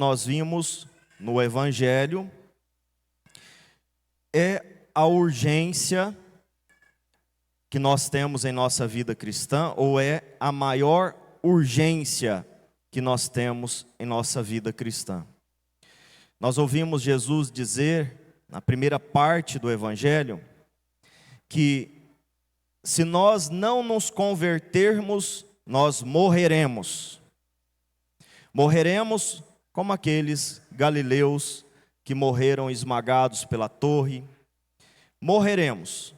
nós vimos no Evangelho é a urgência que nós temos em nossa vida cristã, ou é a maior urgência que nós temos em nossa vida cristã. Nós ouvimos Jesus dizer, na primeira parte do Evangelho, que se nós não nos convertermos, nós morreremos. Morreremos como aqueles galileus que morreram esmagados pela torre. Morreremos.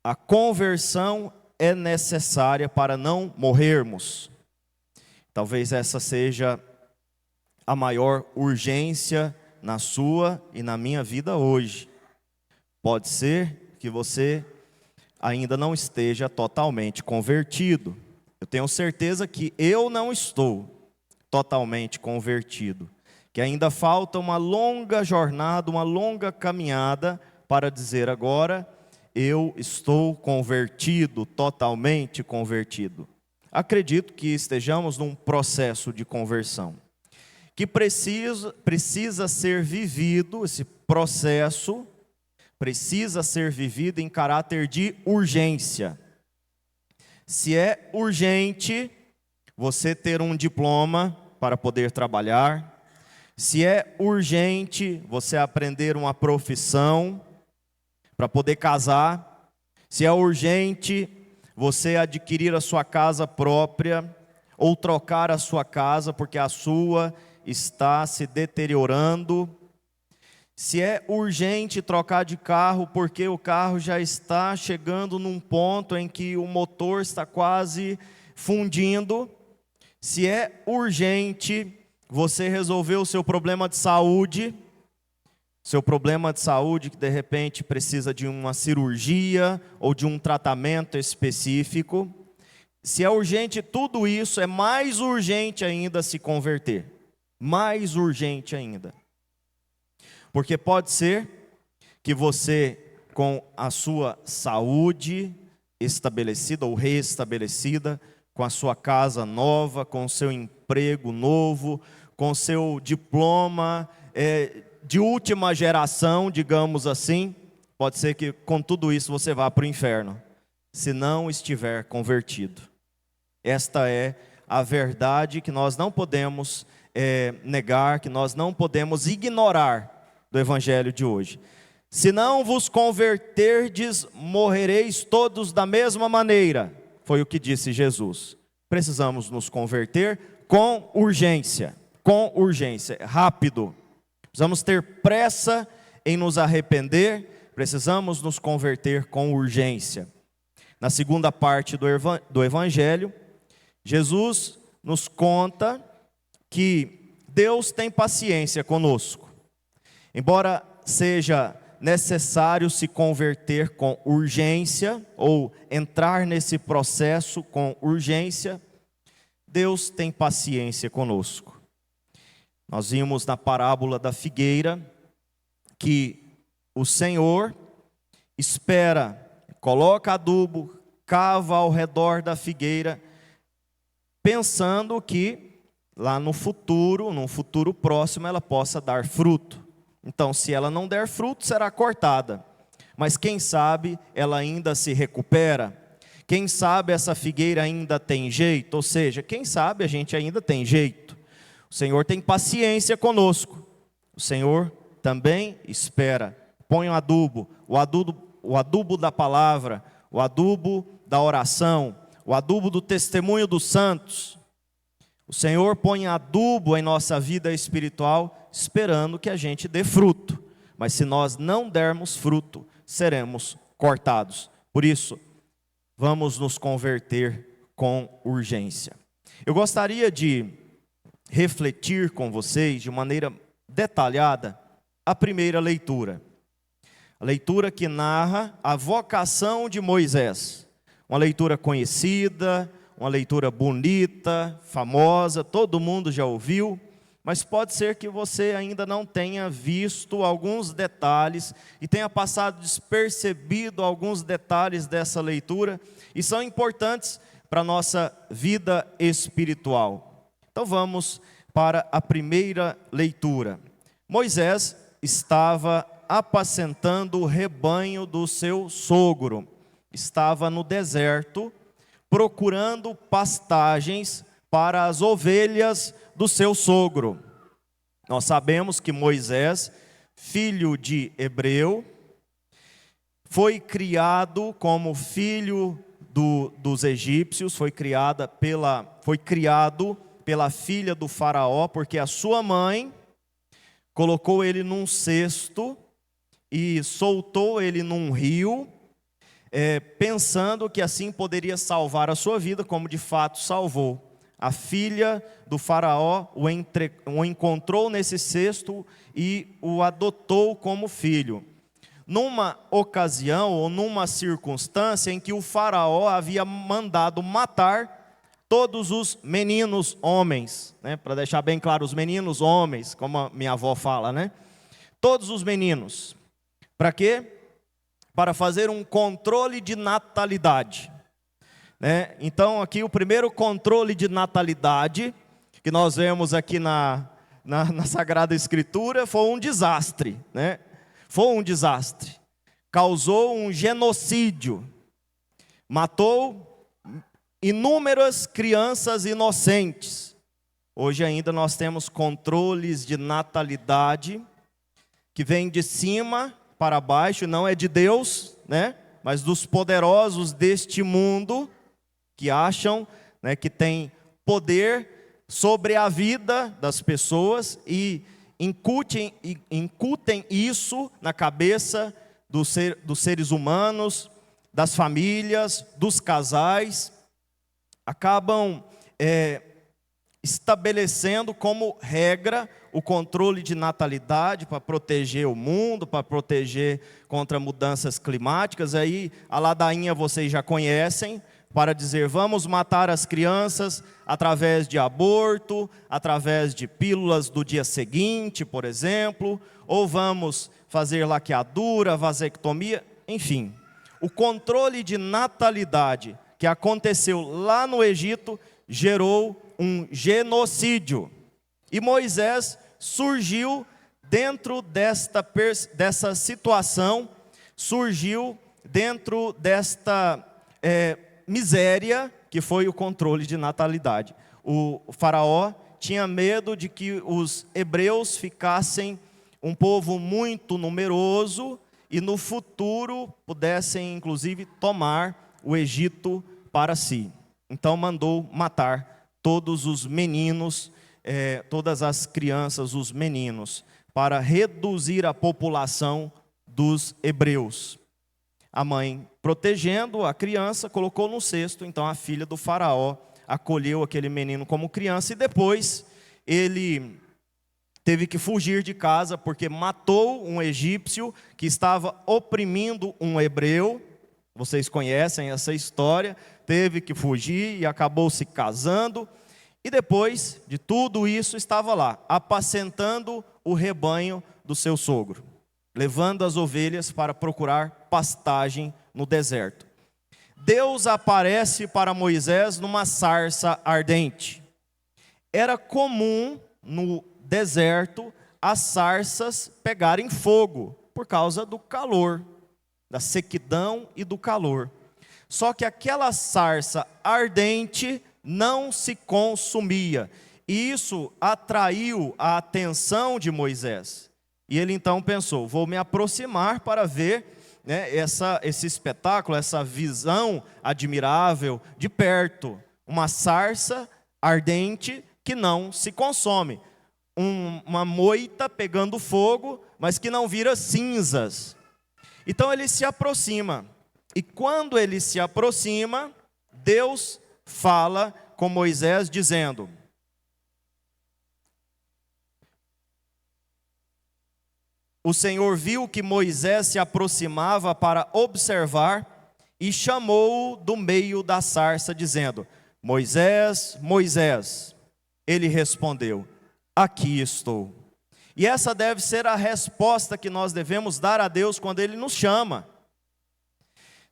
A conversão é necessária para não morrermos. Talvez essa seja a maior urgência na sua e na minha vida hoje. Pode ser que você ainda não esteja totalmente convertido. Eu tenho certeza que eu não estou totalmente convertido, que ainda falta uma longa jornada, uma longa caminhada para dizer agora, eu estou convertido, totalmente convertido. Acredito que estejamos num processo de conversão, que precisa ser vivido, esse processo precisa ser vivido em caráter de urgência. Se é urgente você ter um diploma para poder trabalhar, se é urgente você aprender uma profissão para poder casar, se é urgente você adquirir a sua casa própria ou trocar a sua casa porque a sua está se deteriorando, se é urgente trocar de carro porque o carro já está chegando num ponto em que o motor está quase fundindo, se é urgente você resolver o seu problema de saúde, que de repente precisa de uma cirurgia ou de um tratamento específico, se é urgente tudo isso, é mais urgente ainda se converter, mais urgente ainda. Porque pode ser que você, com a sua saúde estabelecida ou reestabelecida, com a sua casa nova, com o seu emprego novo, com o seu diploma de última geração, digamos assim, pode ser que com tudo isso você vá para o inferno, se não estiver convertido. Esta é a verdade que nós não podemos negar, que nós não podemos ignorar do Evangelho de hoje. Se não vos converterdes, morrereis todos da mesma maneira. Foi o que disse Jesus. Precisamos nos converter com urgência, rápido. Precisamos ter pressa em nos arrepender, precisamos nos converter com urgência. Na segunda parte do Evangelho, Jesus nos conta que Deus tem paciência conosco. Embora seja necessário se converter com urgência, ou entrar nesse processo com urgência, Deus tem paciência conosco. Nós vimos na parábola da figueira que o Senhor espera, coloca adubo, cava ao redor da figueira, pensando que lá no futuro, num futuro próximo, ela possa dar fruto. Então, se ela não der fruto, será cortada. Mas quem sabe ela ainda se recupera. Quem sabe essa figueira ainda tem jeito. Ou seja, quem sabe a gente ainda tem jeito. O Senhor tem paciência conosco. O Senhor também espera. Põe o adubo da palavra, o adubo da oração, o adubo do testemunho dos santos. O Senhor põe adubo em nossa vida espiritual, esperando que a gente dê fruto. Mas se nós não dermos fruto, seremos cortados. Por isso, vamos nos converter com urgência. Eu gostaria de refletir com vocês de maneira detalhada a primeira leitura. A leitura que narra a vocação de Moisés. Uma leitura conhecida, uma leitura bonita, famosa, todo mundo já ouviu, mas pode ser que você ainda não tenha visto alguns detalhes e tenha passado despercebido alguns detalhes dessa leitura e são importantes para a nossa vida espiritual. Então vamos para a primeira leitura. Moisés estava apacentando o rebanho do seu sogro. Estava no deserto, procurando pastagens para as ovelhas do seu sogro. Nós sabemos que Moisés, filho de Hebreu, foi criado como filho dos egípcios, foi criado pela filha do faraó, porque a sua mãe colocou ele num cesto e soltou ele num rio, pensando que assim poderia salvar a sua vida, como de fato salvou. A filha do faraó o encontrou nesse cesto e o adotou como filho. Numa ocasião ou numa circunstância em que o faraó havia mandado matar todos os meninos homens, né? Para deixar bem claro, os meninos homens, como a minha avó fala, né? Todos os meninos. Para quê? Para fazer um controle de natalidade. Né? Então aqui o primeiro controle de natalidade que nós vemos aqui na Sagrada Escritura foi um desastre, né? Foi um desastre, causou um genocídio, matou inúmeras crianças inocentes. Hoje ainda nós temos controles de natalidade que vêm de cima para baixo, não é de Deus, né? Mas dos poderosos deste mundo, que acham, né, que tem poder sobre a vida das pessoas e incutem isso na cabeça dos seres humanos, das famílias, dos casais, acabam estabelecendo como regra o controle de natalidade para proteger o mundo, para proteger contra mudanças climáticas. Aí a ladainha vocês já conhecem, para dizer vamos matar as crianças através de aborto, através de pílulas do dia seguinte, por exemplo, ou vamos fazer laqueadura, vasectomia, enfim. O controle de natalidade que aconteceu lá no Egito gerou um genocídio. E Moisés surgiu dentro dessa situação, surgiu dentro desta miséria que foi o controle de natalidade. O faraó tinha medo de que os hebreus ficassem um povo muito numeroso e no futuro pudessem inclusive tomar o Egito para si. Então mandou matar todos os meninos, todas as crianças, os meninos, para reduzir a população dos hebreus. A mãe, protegendo a criança, colocou no cesto. Então a filha do faraó acolheu aquele menino como criança e depois ele teve que fugir de casa porque matou um egípcio que estava oprimindo um hebreu. Vocês conhecem essa história. Teve que fugir e acabou se casando. E depois de tudo isso estava lá, apacentando o rebanho do seu sogro, levando as ovelhas para procurar pastagem no deserto. Deus aparece para Moisés numa sarça ardente. Era comum no deserto as sarças pegarem fogo por causa do calor, da sequidão e do calor. Só que aquela sarça ardente não se consumia. E isso atraiu a atenção de Moisés. E ele então pensou, vou me aproximar para ver, né, esse espetáculo, essa visão admirável de perto. Uma sarça ardente que não se consome. Uma moita pegando fogo, mas que não vira cinzas. Então ele se aproxima. E quando ele se aproxima, Deus fala com Moisés dizendo: o Senhor viu que Moisés se aproximava para observar e chamou-o do meio da sarça, dizendo: Moisés, Moisés. Ele respondeu: aqui estou. E essa deve ser a resposta que nós devemos dar a Deus quando Ele nos chama.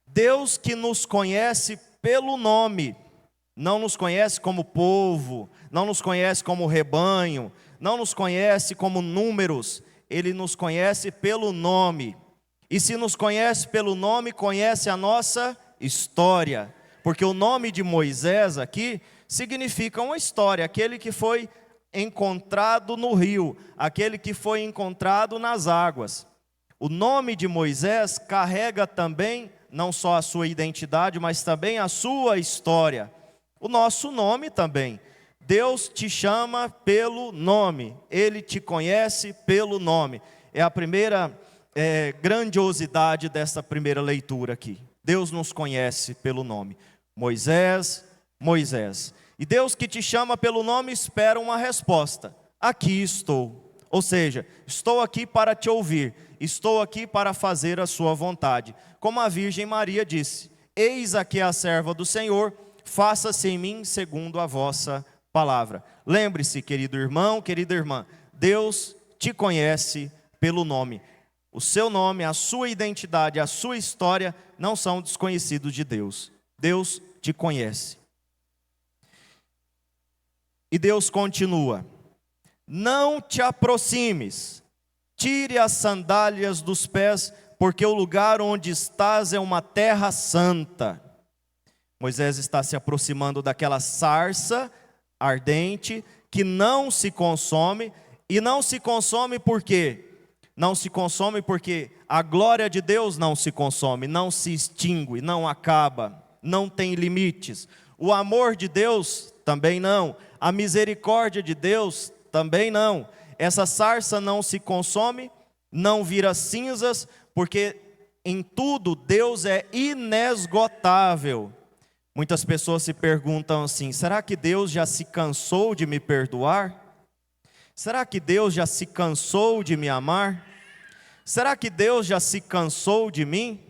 Deus que nos conhece pelo nome, não nos conhece como povo, não nos conhece como rebanho, não nos conhece como números, Ele nos conhece pelo nome. E se nos conhece pelo nome, conhece a nossa história. Porque o nome de Moisés aqui significa uma história, aquele que foi encontrado no rio, aquele que foi encontrado nas águas. O nome de Moisés carrega também, não só a sua identidade, mas também a sua história. O nosso nome também. Deus te chama pelo nome, Ele te conhece pelo nome. É a primeira grandiosidade dessa primeira leitura aqui. Deus nos conhece pelo nome. Moisés, Moisés. E Deus que te chama pelo nome espera uma resposta. Aqui estou. Ou seja, estou aqui para te ouvir. Estou aqui para fazer a sua vontade. Como a Virgem Maria disse: eis aqui a serva do Senhor, faça-se em mim segundo a vossa palavra. Lembre-se, querido irmão, querida irmã, Deus te conhece pelo nome. O seu nome, a sua identidade, a sua história não são desconhecidos de Deus. Deus te conhece. E Deus continua: não te aproximes, tire as sandálias dos pés, porque o lugar onde estás é uma terra santa. Moisés está se aproximando daquela sarça ardente que não se consome. E não se consome por quê? Não se consome porque a glória de Deus não se consome, não se extingue, não acaba, não tem limites. O amor de Deus também não. A misericórdia de Deus também não. Essa sarça não se consome, não vira cinzas, porque em tudo Deus é inesgotável. Muitas pessoas se perguntam assim: será que Deus já se cansou de me perdoar? Será que Deus já se cansou de me amar? Será que Deus já se cansou de mim?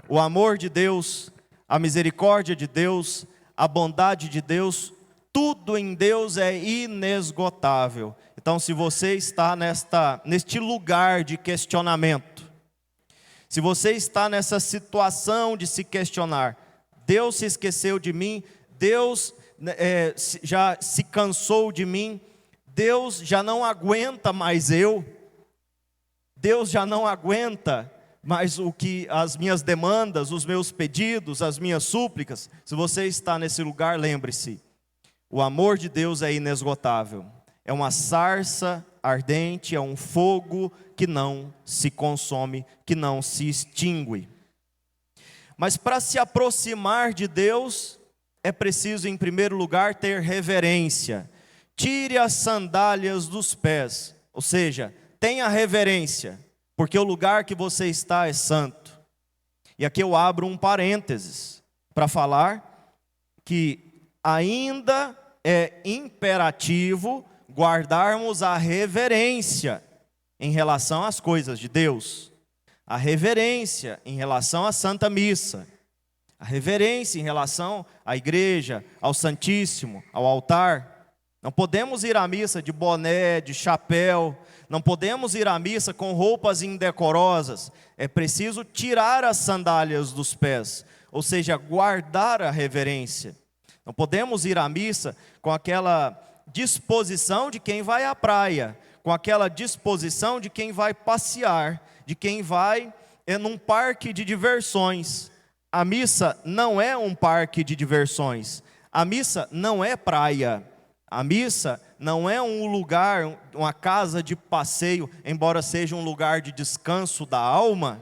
O amor de Deus, a misericórdia de Deus, a bondade de Deus, tudo em Deus é inesgotável. Então, se você está neste lugar de questionamento, se você está nessa situação de se questionar: Deus se esqueceu de mim, Deus já se cansou de mim, Deus já não aguenta mais Deus já não aguenta mais as minhas demandas, os meus pedidos, as minhas súplicas. Se você está nesse lugar, lembre-se, o amor de Deus é inesgotável. É uma sarça ardente, é um fogo que não se consome, que não se extingue. Mas para se aproximar de Deus, é preciso, em primeiro lugar, ter reverência. Tire as sandálias dos pés, ou seja, tenha reverência, porque o lugar que você está é santo. E aqui eu abro um parênteses para falar que ainda é imperativo guardarmos a reverência em relação às coisas de Deus, a reverência em relação à Santa Missa, a reverência em relação à igreja, ao Santíssimo, ao altar. Não podemos ir à missa de boné, de chapéu, não podemos ir à missa com roupas indecorosas. É preciso tirar as sandálias dos pés, ou seja, guardar a reverência. Não podemos ir à missa com aquela disposição de quem vai à praia, com aquela disposição de quem vai passear, de quem vai num parque de diversões. A missa não é um parque de diversões, a missa não é praia. A missa não é um lugar, uma casa de passeio, embora seja um lugar de descanso da alma.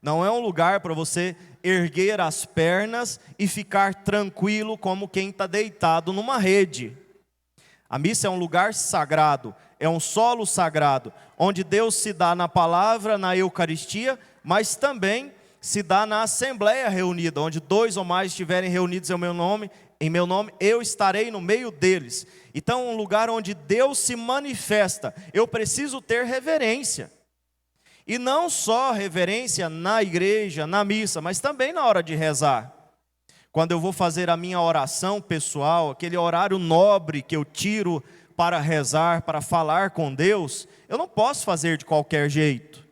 Não é um lugar para você erguer as pernas e ficar tranquilo como quem está deitado numa rede. A missa é um lugar sagrado, é um solo sagrado, onde Deus se dá na palavra, na Eucaristia, mas também se dá na assembleia reunida, onde 2 ou mais estiverem reunidos em meu nome, eu estarei no meio deles. Então, um lugar onde Deus se manifesta, eu preciso ter reverência. E não só reverência na igreja, na missa, mas também na hora de rezar. Quando eu vou fazer a minha oração pessoal, aquele horário nobre que eu tiro para rezar, para falar com Deus, eu não posso fazer de qualquer jeito.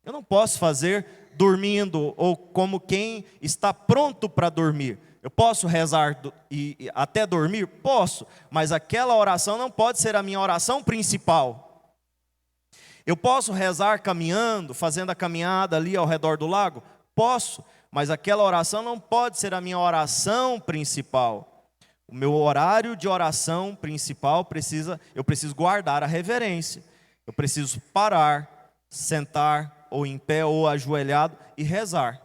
Eu não posso fazer dormindo ou como quem está pronto para dormir. Eu posso rezar e até dormir? Posso, mas aquela oração não pode ser a minha oração principal. Eu posso rezar caminhando, fazendo a caminhada ali ao redor do lago? Posso, mas aquela oração não pode ser a minha oração principal. O meu horário de oração principal eu preciso guardar a reverência. Eu preciso parar, sentar, ou em pé, ou ajoelhado, e rezar.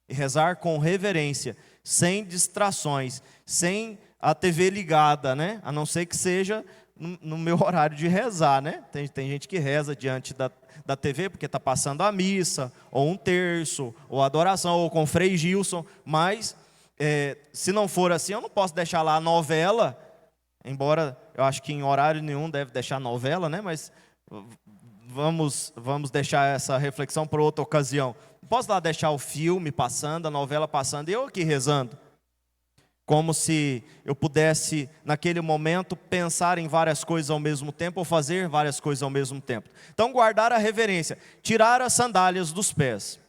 E rezar com reverência, sem distrações, sem a TV ligada, né? A não ser que seja no meu horário de rezar, né? Tem gente que reza diante da TV porque está passando a missa, ou um terço, ou adoração, ou com o Frei Gilson, mas se não for assim, eu não posso deixar lá a novela, embora eu acho que em horário nenhum deve deixar novela, né? Mas vamos deixar essa reflexão para outra ocasião. Não posso lá deixar o filme passando, a novela passando, e eu aqui rezando. Como se eu pudesse, naquele momento, pensar em várias coisas ao mesmo tempo, ou fazer várias coisas ao mesmo tempo. Então, guardar a reverência, tirar as sandálias dos pés,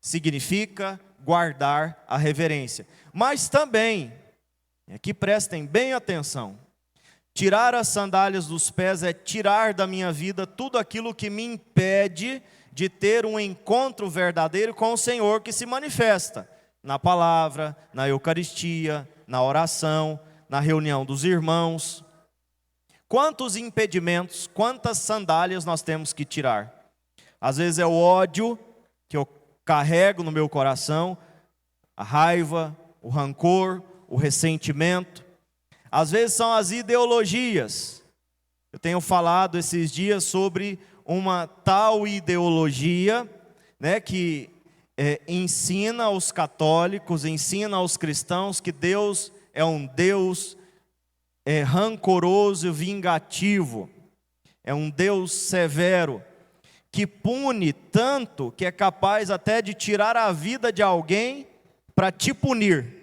significa guardar a reverência. Mas também, aqui prestem bem atenção, tirar as sandálias dos pés é tirar da minha vida tudo aquilo que me impede de ter um encontro verdadeiro com o Senhor que se manifesta na palavra, na Eucaristia, na oração, na reunião dos irmãos. Quantos impedimentos, quantas sandálias nós temos que tirar? Às vezes é o ódio que eu carrego no meu coração, a raiva, o rancor, o ressentimento. Às vezes são as ideologias. Eu tenho falado esses dias sobre uma tal ideologia, né, que ensina aos católicos, ensina aos cristãos que Deus é um Deus rancoroso e vingativo. É um Deus severo, que pune tanto que é capaz até de tirar a vida de alguém para te punir.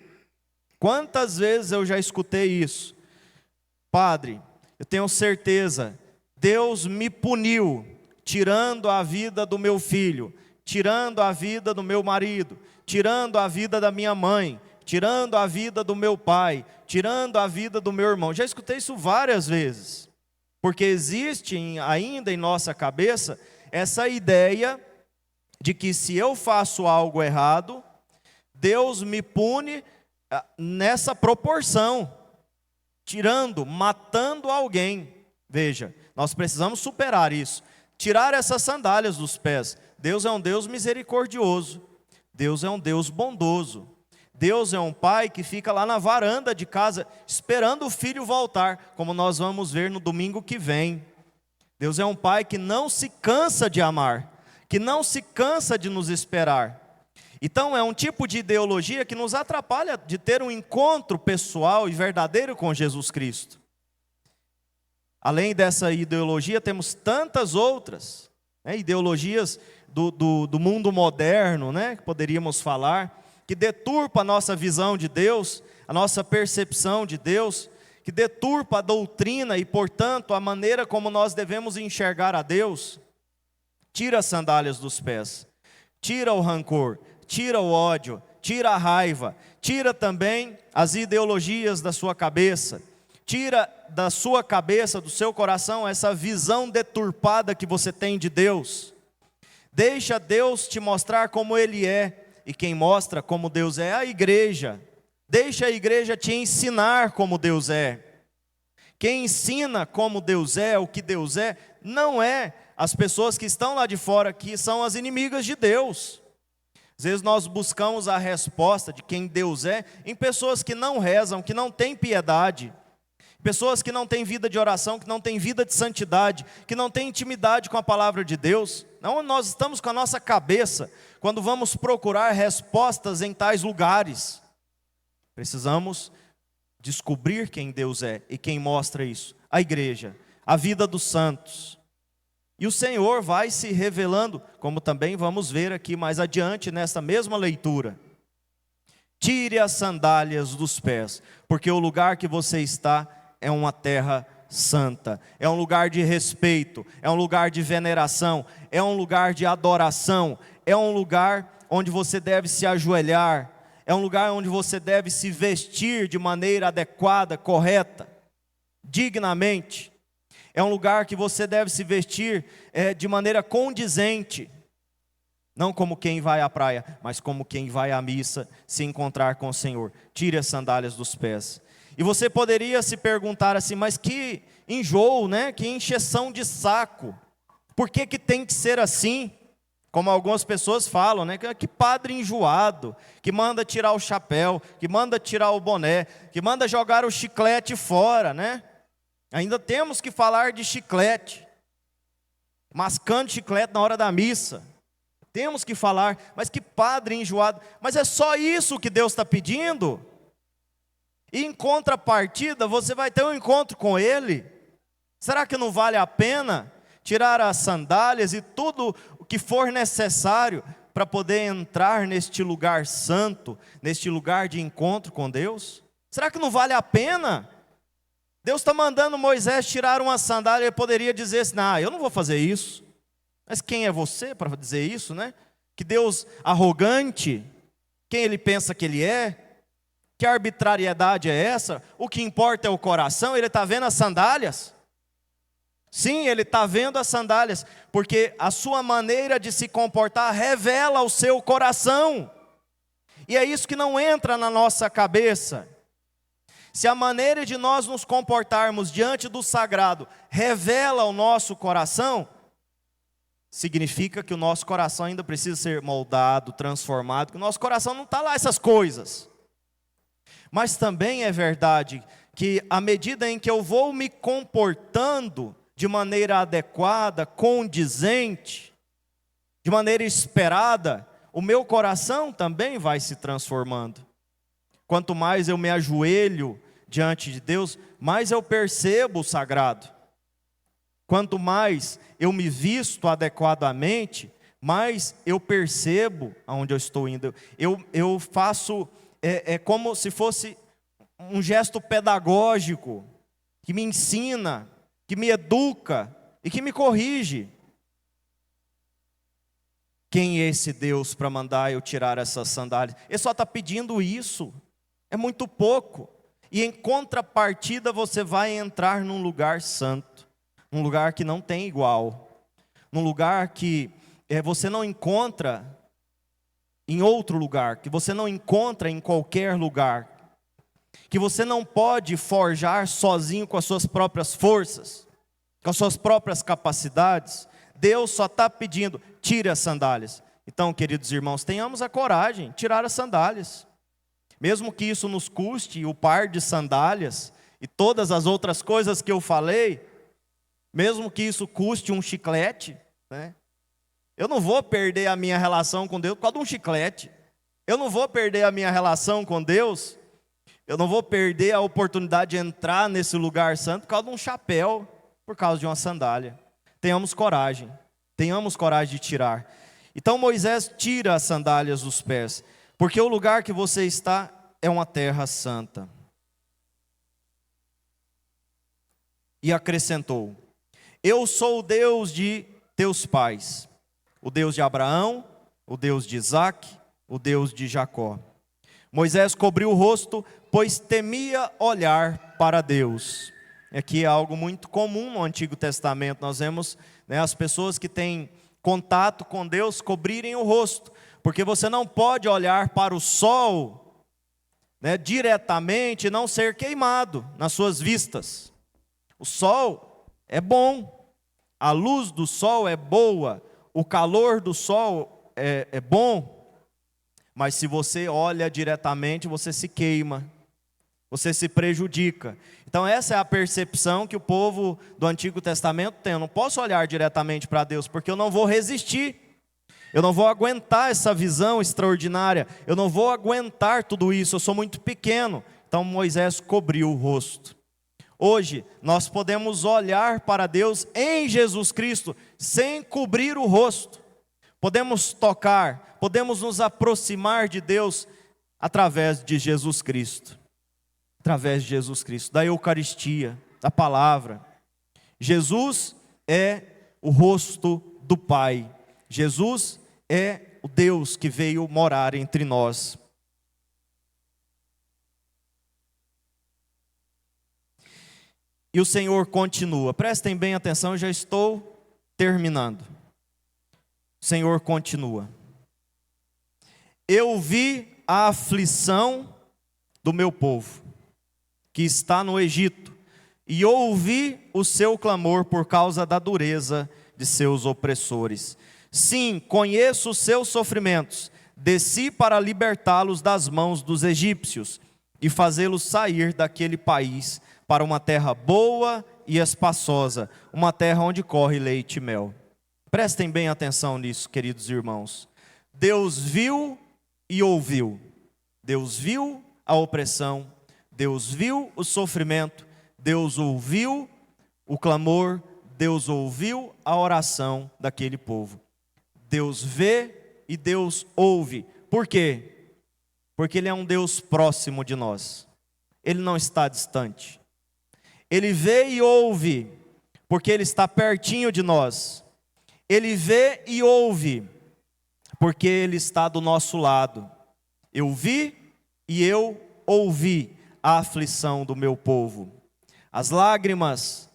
Quantas vezes eu já escutei isso? Padre, eu tenho certeza, Deus me puniu, tirando a vida do meu filho, tirando a vida do meu marido, tirando a vida da minha mãe, tirando a vida do meu pai, tirando a vida do meu irmão. Já escutei isso várias vezes, porque existe ainda em nossa cabeça essa ideia de que se eu faço algo errado, Deus me pune nessa proporção, tirando, matando alguém. Veja, nós precisamos superar isso, tirar essas sandálias dos pés. Deus é um Deus misericordioso, Deus é um Deus bondoso, Deus é um pai que fica lá na varanda de casa esperando o filho voltar, como nós vamos ver no domingo que vem. Deus é um pai que não se cansa de amar, que não se cansa de nos esperar. Então é um tipo de ideologia que nos atrapalha de ter um encontro pessoal e verdadeiro com Jesus Cristo. Além dessa ideologia, temos tantas outras, né, ideologias do mundo moderno, né, que poderíamos falar, que deturpa a nossa visão de Deus, a nossa percepção de Deus, que deturpa a doutrina e, portanto, a maneira como nós devemos enxergar a Deus. Tira as sandálias dos pés, tira o rancor, tira o ódio, tira a raiva, tira também as ideologias da sua cabeça, tira da sua cabeça, do seu coração, essa visão deturpada que você tem de Deus. Deixa Deus te mostrar como Ele é, e quem mostra como Deus é a igreja. Deixa a igreja te ensinar como Deus é. Quem ensina como Deus é, o que Deus é, não é as pessoas que estão lá de fora, que são as inimigas de Deus. Às vezes nós buscamos a resposta de quem Deus é em pessoas que não rezam, que não têm piedade, pessoas que não têm vida de oração, que não têm vida de santidade, que não têm intimidade com a palavra de Deus. Não, nós estamos com a nossa cabeça quando vamos procurar respostas em tais lugares. Precisamos descobrir quem Deus é e quem mostra isso: a igreja, a vida dos santos. E o Senhor vai se revelando, como também vamos ver aqui mais adiante nesta mesma leitura. Tire as sandálias dos pés, porque o lugar que você está é uma terra santa, é um lugar de respeito, é um lugar de veneração, é um lugar de adoração, é um lugar onde você deve se ajoelhar, é um lugar onde você deve se vestir de maneira adequada, correta, dignamente. É um lugar que você deve se vestir de maneira condizente. Não como quem vai à praia, mas como quem vai à missa se encontrar com o Senhor. Tire as sandálias dos pés. E você poderia se perguntar assim, mas que enjoo, né? Que encheção de saco. Por que que tem que ser assim? Como algumas pessoas falam, né? Que padre enjoado, que manda tirar o chapéu, que manda tirar o boné, que manda jogar o chiclete fora, né? Ainda temos que falar de chiclete. Mascando chiclete na hora da missa. Temos que falar, mas que padre enjoado. Mas é só isso que Deus está pedindo? E em contrapartida, você vai ter um encontro com Ele? Será que não vale a pena tirar as sandálias e tudo o que for necessário para poder entrar neste lugar santo, neste lugar de encontro com Deus? Será que não vale a pena? Deus está mandando Moisés tirar uma sandália, ele poderia dizer assim, não, eu não vou fazer isso. Mas quem é você para dizer isso, né? Que Deus arrogante, quem ele pensa que ele é? Que arbitrariedade é essa? O que importa é o coração, ele está vendo as sandálias. Sim, ele está vendo as sandálias, porque a sua maneira de se comportar revela o seu coração. E é isso que não entra na nossa cabeça. Se a maneira de nós nos comportarmos diante do sagrado revela o nosso coração, significa que o nosso coração ainda precisa ser moldado, transformado, que o nosso coração não está lá essas coisas. Mas também é verdade que à medida em que eu vou me comportando de maneira adequada, condizente, de maneira esperada, o meu coração também vai se transformando. Quanto mais eu me ajoelho diante de Deus, mais eu percebo o sagrado. Quanto mais eu me visto adequadamente, mais eu percebo aonde eu estou indo. Eu faço, como se fosse um gesto pedagógico, que me ensina, que me educa e que me corrige. Quem é esse Deus para mandar eu tirar essas sandálias? Ele só está pedindo isso, é muito pouco. E em contrapartida você vai entrar num lugar santo, num lugar que não tem igual, num lugar que você não encontra em outro lugar, que você não encontra em qualquer lugar, que você não pode forjar sozinho com as suas próprias forças, com as suas próprias capacidades. Deus só está pedindo, tire as sandálias. Então, queridos irmãos, tenhamos a coragem de tirar as sandálias. Mesmo que isso nos custe o par de sandálias e todas as outras coisas que eu falei, mesmo que isso custe um chiclete, né? Eu não vou perder a minha relação com Deus por causa de um chiclete. Eu não vou perder a minha relação com Deus, eu não vou perder a oportunidade de entrar nesse lugar santo por causa de um chapéu, por causa de uma sandália. Tenhamos coragem de tirar. Então Moisés tira as sandálias dos pés, porque o lugar que você está é uma terra santa. E acrescentou, eu sou o Deus de teus pais, o Deus de Abraão, o Deus de Isaque, o Deus de Jacó. Moisés cobriu o rosto, pois temia olhar para Deus. Aqui é algo muito comum no Antigo Testamento. Nós vemos, né, as pessoas que têm contato com Deus cobrirem o rosto, porque você não pode olhar para o sol, né, diretamente e não ser queimado nas suas vistas. O sol é bom, a luz do sol é boa, o calor do sol é bom, mas se você olha diretamente, você se queima, você se prejudica. Então essa é a percepção que o povo do Antigo Testamento tem. Eu não posso olhar diretamente para Deus, porque eu não vou resistir. Eu não vou aguentar essa visão extraordinária. Eu não vou aguentar tudo isso, eu sou muito pequeno. Então Moisés cobriu o rosto. Hoje nós podemos olhar para Deus em Jesus Cristo, sem cobrir o rosto. Podemos tocar, podemos nos aproximar de Deus através de Jesus Cristo. Através de Jesus Cristo, da Eucaristia, da palavra. Jesus é o rosto do Pai. Jesus é o Deus que veio morar entre nós. E o Senhor continua. Prestem bem atenção, eu já estou terminando. O Senhor continua. Eu vi a aflição do meu povo, que está no Egito, e ouvi o seu clamor por causa da dureza de seus opressores. Sim, conheço os seus sofrimentos, desci para libertá-los das mãos dos egípcios, e fazê-los sair daquele país, para uma terra boa e espaçosa, uma terra onde corre leite e mel. Prestem bem atenção nisso, queridos irmãos. Deus viu e ouviu. Deus viu a opressão, Deus viu o sofrimento, Deus ouviu o clamor, Deus ouviu a oração daquele povo. Deus vê e Deus ouve. Por quê? Porque Ele é um Deus próximo de nós. Ele não está distante. Ele vê e ouve, porque Ele está pertinho de nós. Ele vê e ouve, porque Ele está do nosso lado. Eu vi e eu ouvi a aflição do meu povo. As lágrimas,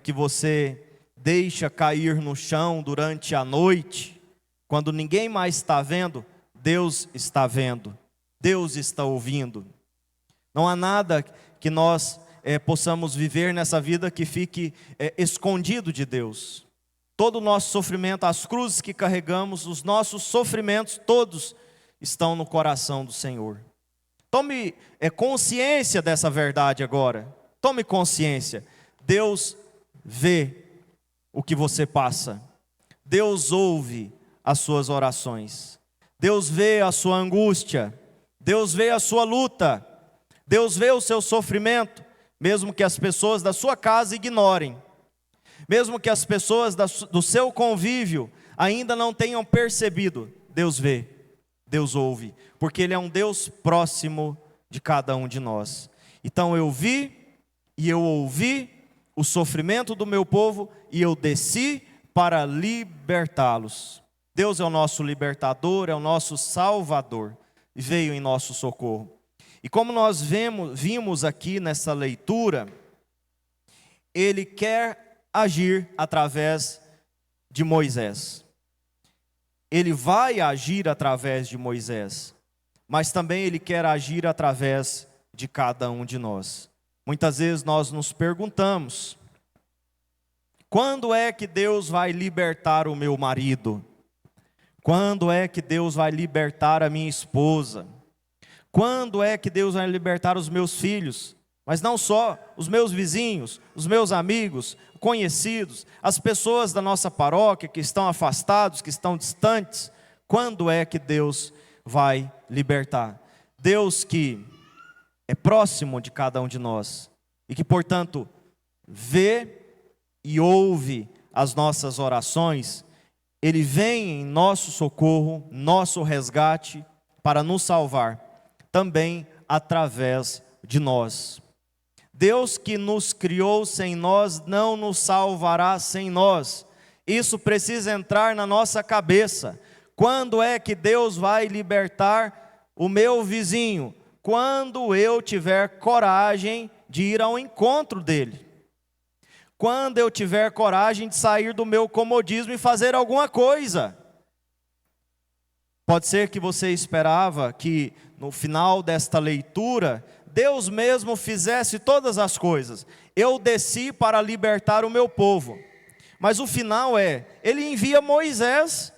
que você deixa cair no chão durante a noite, quando ninguém mais está vendo, Deus está vendo, Deus está ouvindo. Não há nada que nós possamos viver nessa vida que fique escondido de Deus. Todo o nosso sofrimento, as cruzes que carregamos, os nossos sofrimentos, todos estão no coração do Senhor. Tome consciência dessa verdade agora. Tome consciência. Deus vê o que você passa. Deus ouve as suas orações. Deus vê a sua angústia. Deus vê a sua luta. Deus vê o seu sofrimento, mesmo que as pessoas da sua casa ignorem. Mesmo que as pessoas do seu convívio ainda não tenham percebido, Deus vê, Deus ouve, porque Ele é um Deus próximo de cada um de nós. Então eu vi e eu ouvi o sofrimento do meu povo e eu desci para libertá-los. Deus é o nosso libertador, é o nosso salvador, e veio em nosso socorro. E como nós vimos aqui nessa leitura, Ele quer agir através de Moisés. Ele vai agir através de Moisés, mas também Ele quer agir através de cada um de nós. Muitas vezes nós nos perguntamos: quando é que Deus vai libertar o meu marido? Quando é que Deus vai libertar a minha esposa? Quando é que Deus vai libertar os meus filhos? Mas não só os meus vizinhos, os meus amigos, conhecidos, as pessoas da nossa paróquia que estão afastados, que estão distantes. Quando é que Deus vai libertar? Deus que é próximo de cada um de nós e que, portanto, vê e ouve as nossas orações. Ele vem em nosso socorro, nosso resgate, para nos salvar, também através de nós. Deus que nos criou sem nós, não nos salvará sem nós. Isso precisa entrar na nossa cabeça. Quando é que Deus vai libertar o meu vizinho? Quando eu tiver coragem de ir ao encontro dele. Quando eu tiver coragem de sair do meu comodismo e fazer alguma coisa. Pode ser que você esperava que no final desta leitura, Deus mesmo fizesse todas as coisas. Eu desci para libertar o meu povo. Mas o final Ele envia Moisés.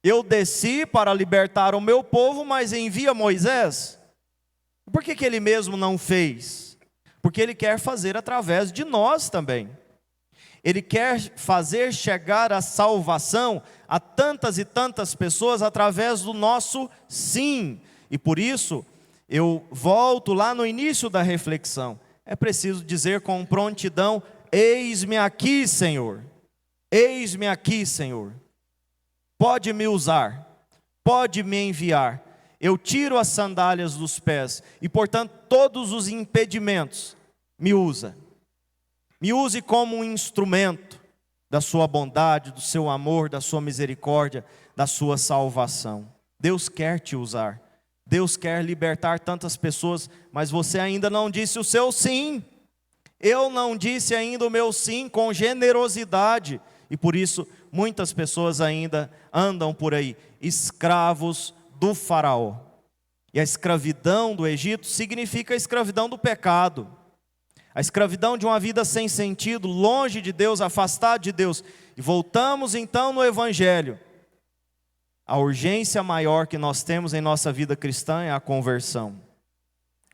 Eu desci para libertar o meu povo, mas envia Moisés. Por que Ele mesmo não fez? Porque Ele quer fazer através de nós também. Ele quer fazer chegar a salvação a tantas e tantas pessoas através do nosso sim. E por isso, eu volto lá no início da reflexão. É preciso dizer com prontidão: eis-me aqui, Senhor. Eis-me aqui, Senhor. Pode me usar, pode me enviar. Eu tiro as sandálias dos pés e, portanto, todos os impedimentos. Me usa. Me use como um instrumento da sua bondade, do seu amor, da sua misericórdia, da sua salvação. Deus quer te usar. Deus quer libertar tantas pessoas, mas você ainda não disse o seu sim. Eu não disse ainda o meu sim com generosidade. E por isso muitas pessoas ainda andam por aí, escravos do faraó. E a escravidão do Egito significa a escravidão do pecado. A escravidão de uma vida sem sentido, longe de Deus, afastado de Deus. E voltamos então no Evangelho. A urgência maior que nós temos em nossa vida cristã é a conversão.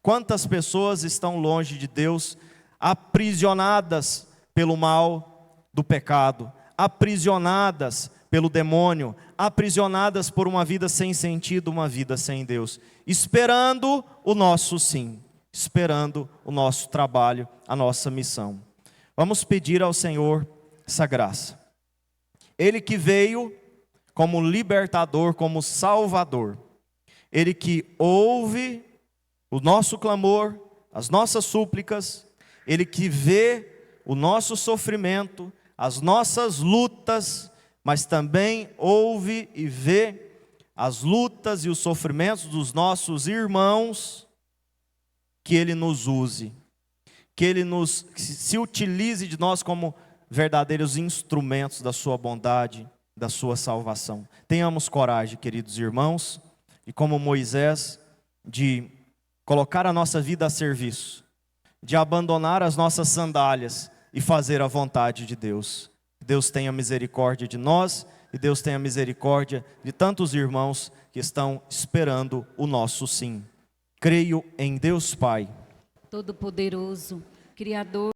Quantas pessoas estão longe de Deus, aprisionadas pelo mal do pecado, aprisionadas pelo demônio, aprisionadas por uma vida sem sentido, uma vida sem Deus, esperando o nosso sim, esperando o nosso trabalho, a nossa missão. Vamos pedir ao Senhor essa graça. Ele que veio como libertador, como salvador. Ele que ouve o nosso clamor, as nossas súplicas. Ele que vê o nosso sofrimento, as nossas lutas, mas também ouve e vê as lutas e os sofrimentos dos nossos irmãos. Que Ele nos use, que Ele se utilize de nós como verdadeiros instrumentos da sua bondade, da sua salvação. Tenhamos coragem, queridos irmãos, e como Moisés, de colocar a nossa vida a serviço, de abandonar as nossas sandálias e fazer a vontade de Deus. Deus tenha misericórdia de nós e Deus tenha misericórdia de tantos irmãos que estão esperando o nosso sim. Creio em Deus Pai, Todo-Poderoso, Criador